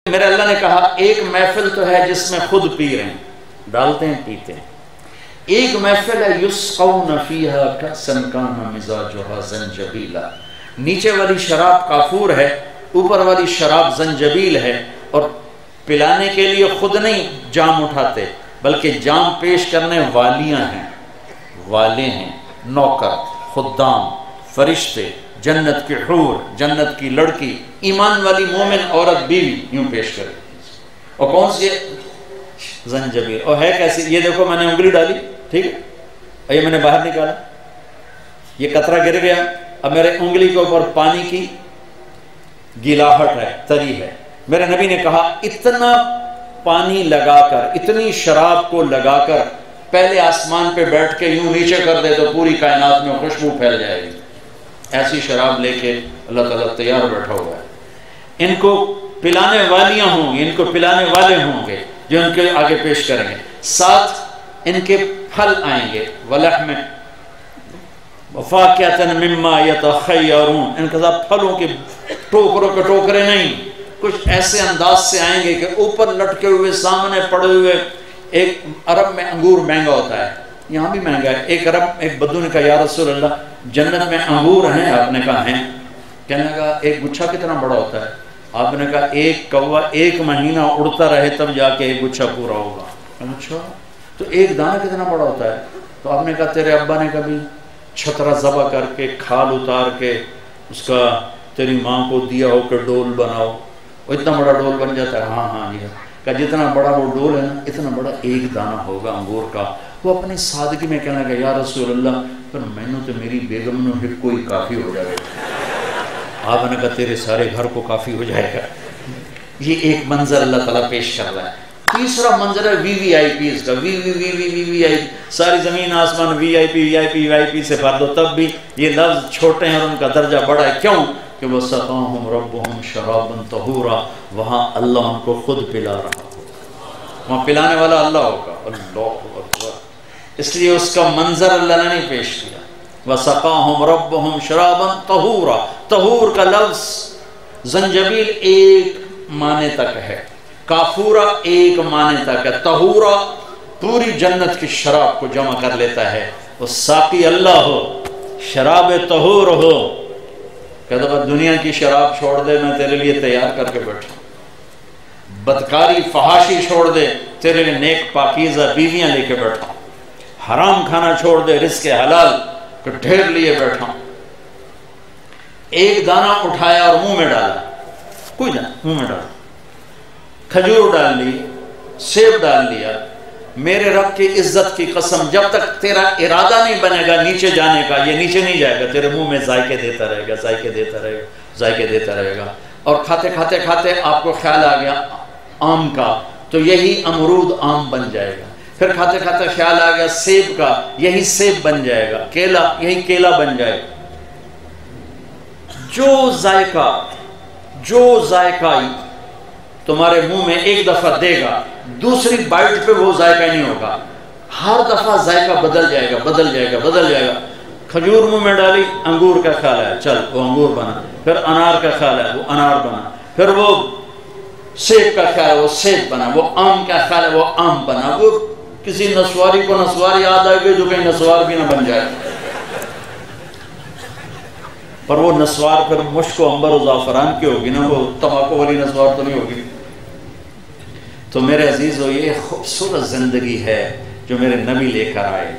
میرے اللہ نے کہا ایک محفل تو ہے جس میں خود پی رہے ہیں، ڈالتے ہیں پیتے ہیں، ایک محفل ہے یسقون فیہا کأسا کان مزاجھا زنجبیلا، نیچے والی شراب کافور ہے، اوپر والی شراب زنجبیل ہے، اور پلانے کے لیے خود نہیں جام اٹھاتے بلکہ جام پیش کرنے والیاں ہیں، والے ہیں، نوکر، خدام، فرشتے، جنت کی حور، جنت کی لڑکی، ایمان والی مومن عورت بیوی یوں پیش کرے. اور کون سی ہے؟ زنجبیل. اور ہے کیسی؟ یہ دیکھو میں نے انگلی ڈالی، ٹھیک ہے، اور یہ میں نے باہر نکالا، یہ قطرہ گر گیا، اب میرے انگلی کے اوپر پانی کی گلاہٹ ہے، تری ہے. میرے نبی نے کہا اتنا پانی لگا کر، اتنی شراب کو لگا کر پہلے آسمان پہ بیٹھ کے یوں نیچے کر دے تو پوری کائنات میں خوشبو پھیل جائے گی. ایسی شراب لے کے اللہ تعالیٰ تیار بیٹھا ہوا ہے. ان کو پلانے والیاں ہوں گی، ان کو پلانے والے ہوں گے جو ان کے آگے پیش کریں گے، ساتھ ان کے پھل آئیں گے، وَلَحْمِ وَفَاكِهَةً مِمَّا يَتَخَيَّرُونَ. ان کے ساتھ پھلوں کے ٹوکروں کے ٹوکرے نہیں، کچھ ایسے انداز سے آئیں گے کہ اوپر لٹکے ہوئے، سامنے پڑے ہوئے. ایک عرب میں انگور مہنگا ہوتا ہے، یہاں بھی مہنگا ہے. ایک بدو نے کہا یا رسول اللہ جنت میں انگور ہیں؟ آپ نے کہا ہیں. کہنے لگا ایک گچھا کتنا بڑا ہوتا ہے؟ آپ نے کہا ایک کوا 1 مہینہ اڑتا رہے تب جا کے ایک گچھا پورا ہوگا. اچھا تو ایک دانہ کتنا بڑا ہوتا ہے؟ تو آپ نے کہا تیرے ابا نے کبھی چھترا ذبح کر کے کھال اتار کے اس کا تیری ماں کو دیا ہو کہ ڈول بناؤ، وہ اتنا بڑا ڈول بن جاتا ہے؟ ہاں ہاں. یہ کہ جتنا بڑا وہ ڈول ہے نا اتنا بڑا ایک دانہ ہوگا انگور کا. وہ اپنی سادگی میں کہنے لگا یا رسول اللہ پر میں نے تو میری بیگم نے ہی کوئی کافی ہو جائے گا. آپ نے کہا تیرے سارے گھر کو کافی ہو جائے گا. یہ ایک منظر اللہ تعالیٰ پیش کر رہا ہے. تیسرا منظر ہے وی وی آئی پیز کا. وی وی وی وی وی وی آئی، ساری زمین آسمان وی آئی پی وی آئی پی وی آئی پی سے بھر دو تب بھی یہ لفظ چھوٹے ہیں اور ان کا درجہ بڑا ہے. کیوں کہ وہ سقاہم ربہم شرابا طہورا، وہاں اللہ ان کو خود پلا رہا ہوگا، وہاں پلانے والا اللہ ہوگا. اللہ اکبر. اس لیے اس کا منظر اللہ نے نہیں پیش کیا. وَسَقَاهُمْ رَبُّهُمْ شَرَابًا طَهُورًا. طہور کا لفظ زنجبیل ایک معنی تک ہے، کافورا ایک معنی تک ہے، طہورا پوری جنت کی شراب کو جمع کر لیتا ہے. وہ ساقی اللہ ہو، شراب طہور ہو، کہتا ہے دنیا کی شراب چھوڑ دے میں تیرے لیے تیار کر کے بیٹھا ہوں، بدکاری فحاشی چھوڑ دے تیرے لیے نیک پاکیزہ بیویاں لے کے بیٹھا ہوں، حرام کھانا چھوڑ دے رزق حلال کو ڈھیر لیے بیٹھا ہوں. ایک دانہ اٹھایا اور منہ میں ڈالا، کوئی نہ منہ میں ڈالا، کھجور ڈال لی، سیب ڈال لیا. میرے رب کی عزت کی قسم جب تک تیرا ارادہ نہیں بنے گا نیچے جانے کا یہ نیچے نہیں جائے گا. تیرے منہ میں ذائقے دیتا رہے گا، ذائقے دیتا رہے گا، ذائقے دیتا رہے گا. اور کھاتے کھاتے کھاتے آپ کو خیال آ گیا آم کا تو یہی امرود آم بن جائے گا. پھر کھاتے کھاتے خیال آ گیا سیب کا، یہی سیب بن جائے گا. کیلا، یہی کیلا بن جائے گا. جو ذائقہ تمہارے منہ میں ایک دفعہ دے گا دوسری بائٹ پہ وہ ذائقہ نہیں ہوگا، ہر دفعہ ذائقہ بدل جائے گا، بدل جائے گا، بدل جائے گا. کھجور منہ میں ڈالی، انگور کا خیال ہے، چل وہ انگور بنا. پھر انار کا خیال ہے، وہ انار بنا. پھر وہ سیب کا خیال ہے، وہ سیب بنا. وہ آم کا خیال ہے، وہ آم بنا. وہ کسی نسواری کو نسوار یاد آئے گی جو کہیں نسوار بھی نہ بن جائے. پر وہ نسوار پھر مشک و عنبر و زعفران کی ہوگی نا، وہ تمباکو والی نسوار تو نہیں ہوگی. تو میرے عزیزو یہ خوبصورت زندگی ہے جو میرے نبی لے کر آئے.